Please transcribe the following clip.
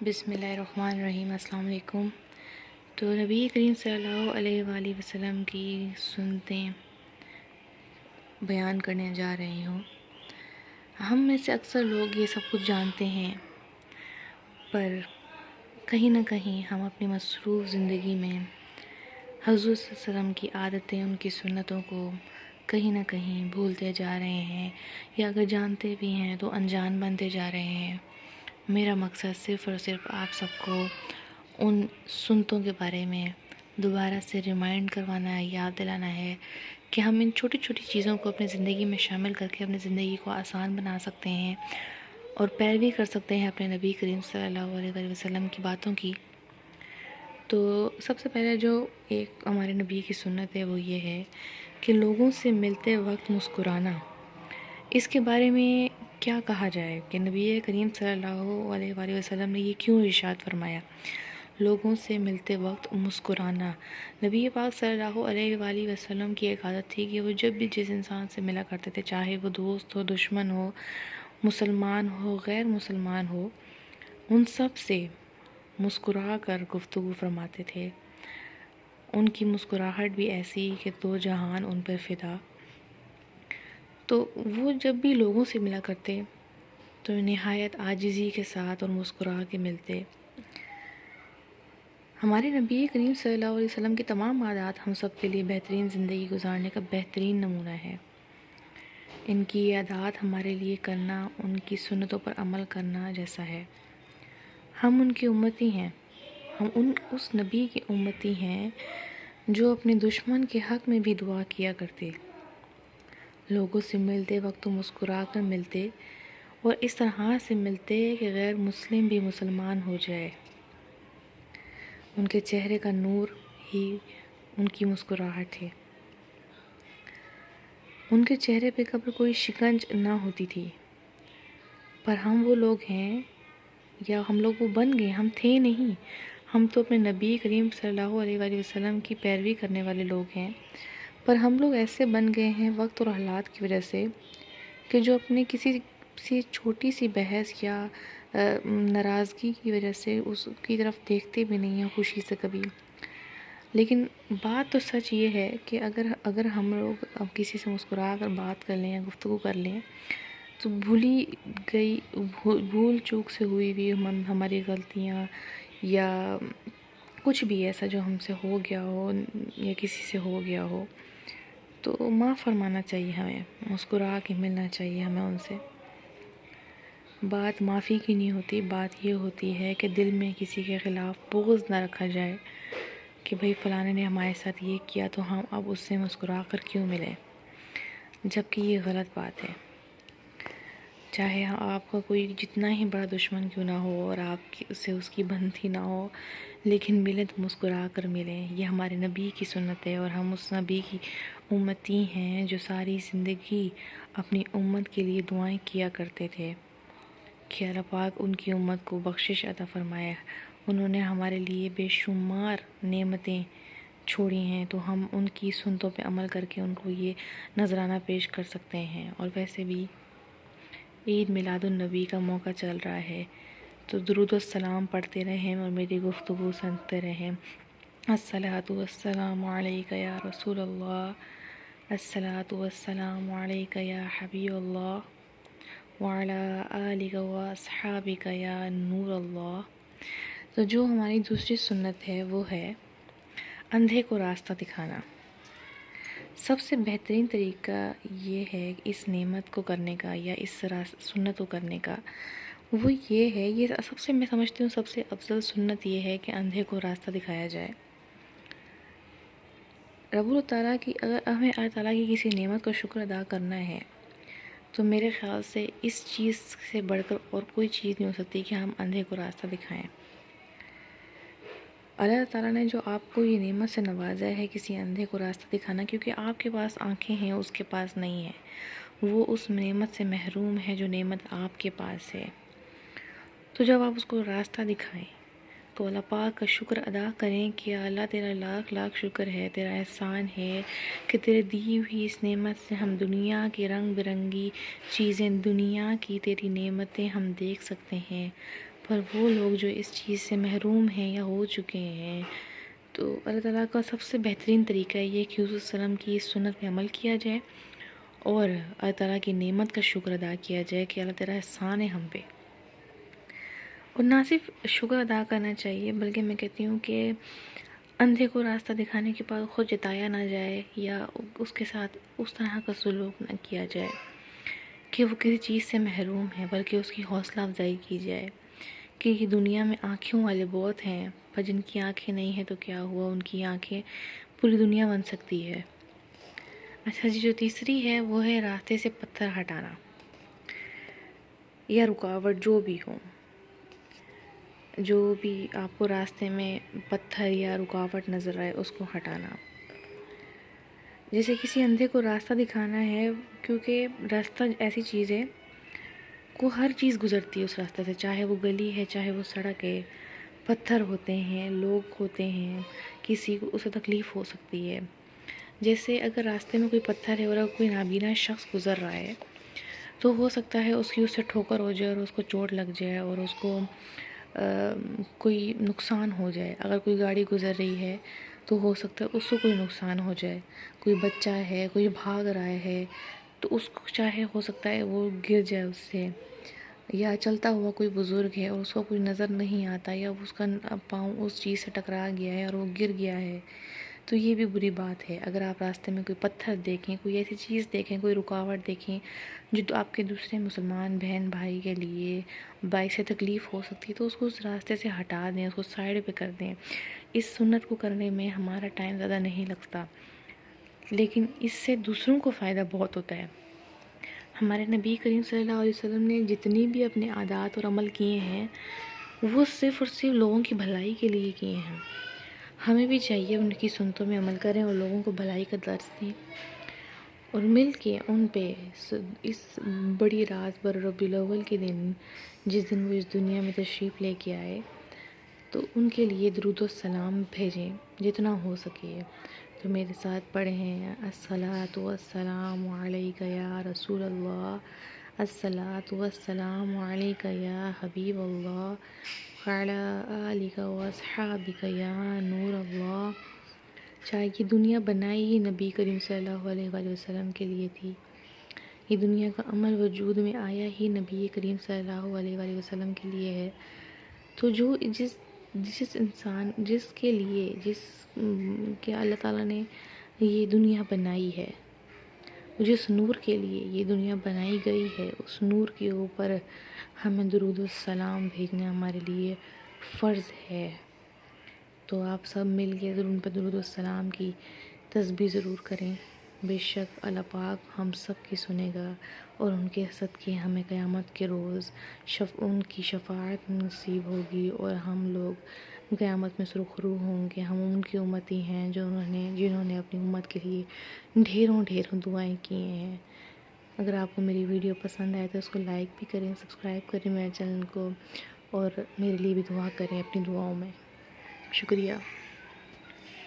بسم اللہ الرحمن الرحیم۔ السلام علیکم۔ تو نبی کریم صلی اللہ علیہ وآلہ وسلم کی سنتیں بیان کرنے جا رہی ہوں۔ ہم میں سے اکثر لوگ یہ سب کچھ جانتے ہیں، پر کہیں نہ کہیں ہم اپنی مصروف زندگی میں حضور صلی اللہ علیہ وسلم کی عادتیں، ان کی سنتوں کو کہیں نہ کہیں بھولتے جا رہے ہیں، یا اگر جانتے بھی ہیں تو انجان بنتے جا رہے ہیں۔ میرا مقصد صرف اور صرف آپ سب کو ان سنتوں کے بارے میں دوبارہ سے ریمائنڈ کروانا ہے، یاد دلانا ہے کہ ہم ان چھوٹی چھوٹی چیزوں کو اپنی زندگی میں شامل کر کے اپنی زندگی کو آسان بنا سکتے ہیں اور پیروی کر سکتے ہیں اپنے نبی کریم صلی اللہ علیہ وآلہ وسلم کی باتوں کی۔ تو سب سے پہلے جو ایک ہمارے نبی کی سنت ہے وہ یہ ہے کہ لوگوں سے ملتے وقت مسکرانا۔ اس کے بارے میں کیا کہا جائے کہ نبی کریم صلی اللہ علیہ وآلہ وسلم نے یہ کیوں ارشاد فرمایا، لوگوں سے ملتے وقت مسکرانا۔ نبی پاک صلی اللہ علیہ وآلہ وسلم کی ایک عادت تھی کہ وہ جب بھی جس انسان سے ملا کرتے تھے، چاہے وہ دوست ہو، دشمن ہو، مسلمان ہو، غیر مسلمان ہو، ان سب سے مسکرا کر گفتگو فرماتے تھے۔ ان کی مسکراہٹ بھی ایسی کہ دو جہان ان پر فدا۔ تو وہ جب بھی لوگوں سے ملا کرتے تو نہایت عاجزی کے ساتھ اور مسکرا کے ملتے۔ ہمارے نبی کریم صلی اللہ علیہ وسلم کی تمام عادات ہم سب کے لیے بہترین زندگی گزارنے کا بہترین نمونہ ہے۔ ان کی عادات ہمارے لیے کرنا، ان کی سنتوں پر عمل کرنا جیسا ہے۔ ہم ان کی امتی ہیں، ہم اس نبی کی امتی ہیں جو اپنے دشمن کے حق میں بھی دعا کیا کرتے، لوگوں سے ملتے وقت مسکرا کر ملتے اور اس طرح سے ملتے کہ غیر مسلم بھی مسلمان ہو جائے۔ ان کے چہرے کا نور ہی ان کی مسکراہٹ ہے۔ ان کے چہرے پہ کبھی کوئی شکنج نہ ہوتی تھی۔ پر ہم وہ لوگ ہیں، یا ہم لوگ وہ بن گئے، ہم تھے نہیں، ہم تو اپنے نبی کریم صلی اللہ علیہ وآلہ وسلم کی پیروی کرنے والے لوگ ہیں، پر ہم لوگ ایسے بن گئے ہیں وقت اور حالات کی وجہ سے کہ جو اپنے کسی سی چھوٹی سی بحث یا ناراضگی کی وجہ سے اس کی طرف دیکھتے بھی نہیں ہیں خوشی سے کبھی۔ لیکن بات تو سچ یہ ہے کہ اگر ہم لوگ اب کسی سے مسکرا کر بات کر لیں یا گفتگو کر لیں تو بھول چوک سے ہوئی بھی ہماری غلطیاں یا کچھ بھی ایسا جو ہم سے ہو گیا ہو یا کسی سے ہو گیا ہو تو معاف فرمانا چاہیے، ہمیں مسکرا کے ملنا چاہیے ہمیں ان سے۔ بات معافی کی نہیں ہوتی، بات یہ ہوتی ہے کہ دل میں کسی کے خلاف بغض نہ رکھا جائے کہ بھئی فلانے نے ہمارے ساتھ یہ کیا تو ہم اب اس سے مسکرا کر کیوں ملیں، جبکہ یہ غلط بات ہے۔ چاہے آپ کا کوئی جتنا ہی بڑا دشمن کیوں نہ ہو اور آپ سے اس کی بنتی نہ ہو، لیکن ملیں تو مسکرا کر ملیں۔ یہ ہمارے نبی کی سنت ہے اور ہم اس نبی کی امتی ہیں جو ساری زندگی اپنی امت کے لیے دعائیں کیا کرتے تھے کہ اللہ پاک ان کی امت کو بخشش عطا فرمائے۔ انہوں نے ہمارے لیے بے شمار نعمتیں چھوڑی ہیں، تو ہم ان کی سنتوں پہ عمل کر کے ان کو یہ نذرانہ پیش کر سکتے ہیں۔ اور ویسے بھی عید میلاد النبی کا موقع چل رہا ہے، تو درود السلام پڑھتے رہیں اور میری گفتگو سنتے رہیں۔ الصلاۃ والسلام علیک یا رسول اللہ، الصلاۃ والسلام علیک یا حبیب اللہ، وعلی آلک و اصحابک یا نور اللہ۔ تو جو ہماری دوسری سنت ہے وہ ہے اندھے کو راستہ دکھانا۔ سب سے بہترین طریقہ یہ ہے اس نعمت کو کرنے کا یا اس سنت کو کرنے کا، وہ یہ ہے، یہ سب سے میں سمجھتی ہوں سب سے افضل سنت یہ ہے کہ اندھے کو راستہ دکھایا جائے۔ رب تعالیٰ کی اگر ہمیں اللہ تعالیٰ کی کسی نعمت کا شکر ادا کرنا ہے تو میرے خیال سے اس چیز سے بڑھ کر اور کوئی چیز نہیں ہو سکتی کہ ہم اندھے کو راستہ دکھائیں۔ اللہ تعالیٰ نے جو آپ کو یہ نعمت سے نوازا ہے کسی اندھے کو راستہ دکھانا، کیونکہ آپ کے پاس آنکھیں ہیں اس کے پاس نہیں ہیں، وہ اس نعمت سے محروم ہے جو نعمت آپ کے پاس ہے۔ تو جب آپ اس کو راستہ دکھائیں تو اللہ پاک کا شکر ادا کریں کہ اللہ تیرا لاکھ لاکھ شکر ہے، تیرا احسان ہے کہ تیرے دی ہوئی اس نعمت سے ہم دنیا کی رنگ برنگی چیزیں، دنیا کی تیری نعمتیں ہم دیکھ سکتے ہیں، پر وہ لوگ جو اس چیز سے محروم ہیں یا ہو چکے ہیں، تو اللہ تعالیٰ کا سب سے بہترین طریقہ یہ ہے کہ حضور صلی اللہ علیہ وسلم کی اس سنت پہ عمل کیا جائے اور اللہ تعالیٰ کی نعمت کا شکر ادا کیا جائے کہ اللہ تعالیٰ احسان ہے ہم پہ۔ اور نہ صرف شکر ادا کرنا چاہیے، بلکہ میں کہتی ہوں کہ اندھے کو راستہ دکھانے کے بعد خود جتایا نہ جائے یا اس کے ساتھ اس طرح کا سلوک نہ کیا جائے کہ وہ کسی چیز سے محروم ہے، بلکہ اس کی حوصلہ افزائی کی جائے کہ یہ دنیا میں آنکھوں والے بہت ہیں، پر جن کی آنکھیں نہیں ہیں تو کیا ہوا، ان کی آنکھیں پوری دنیا بن سکتی ہے۔ اچھا جی، جو تیسری ہے وہ ہے راستے سے پتھر ہٹانا یا رکاوٹ جو بھی ہو، جو بھی آپ کو راستے میں پتھر یا رکاوٹ نظر آئے اس کو ہٹانا۔ جیسے کسی اندھے کو راستہ دکھانا ہے، کیونکہ راستہ ایسی چیز ہے کو ہر چیز گزرتی ہے اس راستے سے، چاہے وہ گلی ہے، چاہے وہ سڑک ہے، پتھر ہوتے ہیں، لوگ ہوتے ہیں، کسی کو اسے تکلیف ہو سکتی ہے۔ جیسے اگر راستے میں کوئی پتھر ہے اور اگر کوئی نابینا شخص گزر رہا ہے تو ہو سکتا ہے اس سے ٹھوکر ہو جائے اور اس کو چوٹ لگ جائے اور اس کو کوئی نقصان ہو جائے۔ اگر کوئی گاڑی گزر رہی ہے تو ہو سکتا ہے اس کو کوئی نقصان ہو جائے، کوئی بچہ ہے، کوئی بھاگ رہا ہے تو اس کو چاہے ہو سکتا ہے وہ گر جائے اس سے، یا چلتا ہوا کوئی بزرگ ہے اور اس کو کوئی نظر نہیں آتا یا اس کا پاؤں اس چیز سے ٹکرا گیا ہے اور وہ گر گیا ہے، تو یہ بھی بری بات ہے۔ اگر آپ راستے میں کوئی پتھر دیکھیں، کوئی ایسی چیز دیکھیں، کوئی رکاوٹ دیکھیں جو تو آپ کے دوسرے مسلمان بہن بھائی کے لیے باعث سے تکلیف ہو سکتی ہے، تو اس کو اس راستے سے ہٹا دیں، اس کو سائڈ پہ کر دیں۔ اس سنت کو کرنے میں ہمارا ٹائم زیادہ نہیں لگتا، لیکن اس سے دوسروں کو فائدہ بہت ہوتا ہے۔ ہمارے نبی کریم صلی اللہ علیہ وسلم نے جتنی بھی اپنے عادات اور عمل کیے ہیں وہ صرف اور صرف لوگوں کی بھلائی کے لیے کیے ہیں۔ ہمیں بھی چاہیے ان کی سنتوں میں عمل کریں اور لوگوں کو بھلائی کا درس دیں، اور مل کے ان پہ اس بڑی رات بر ربیع الاول کے دن، جس دن وہ اس دنیا میں تشریف لے کے آئے، تو ان کے لیے درود و سلام بھیجیں جتنا ہو سکے۔ تو میرے ساتھ پڑھیں: الصلاۃ والسلام علیک یا رسول اللہ، الصلاۃ والسلام علیک یا حبیب اللہ، وعلی آلک واصحابک یا نور اللہ۔ چاہے یہ دنیا بنائی ہی نبی کریم صلی اللہ علیہ وآلہ وسلم کے لیے تھی، یہ دنیا کا عمل وجود میں آیا ہی نبی کریم صلی اللہ علیہ وآلہ وسلم کے لیے ہے، تو جس انسان جس کہ اللہ تعالیٰ نے یہ دنیا بنائی ہے، جس نور کے لیے یہ دنیا بنائی گئی ہے، اس نور کے اوپر ہمیں درود السلام بھیجنا ہمارے لیے فرض ہے۔ تو آپ سب مل کے ان پر درود السلام کی تسبیح ضرور کریں، بے شک اللہ پاک ہم سب کی سنے گا اور ان کے صدقے ہمیں قیامت کے روز ان کی شفاعت نصیب ہوگی اور ہم لوگ قیامت میں سرخرو ہوں گے۔ ہم ان کی امتی ہیں جنہوں نے اپنی امت کے لیے ڈھیروں دعائیں کی ہیں۔ اگر آپ کو میری ویڈیو پسند آئے تو اس کو لائک بھی کریں، سبسکرائب کریں میرے چینل کو، اور میرے لیے بھی دعا کریں اپنی دعاؤں میں۔ شکریہ۔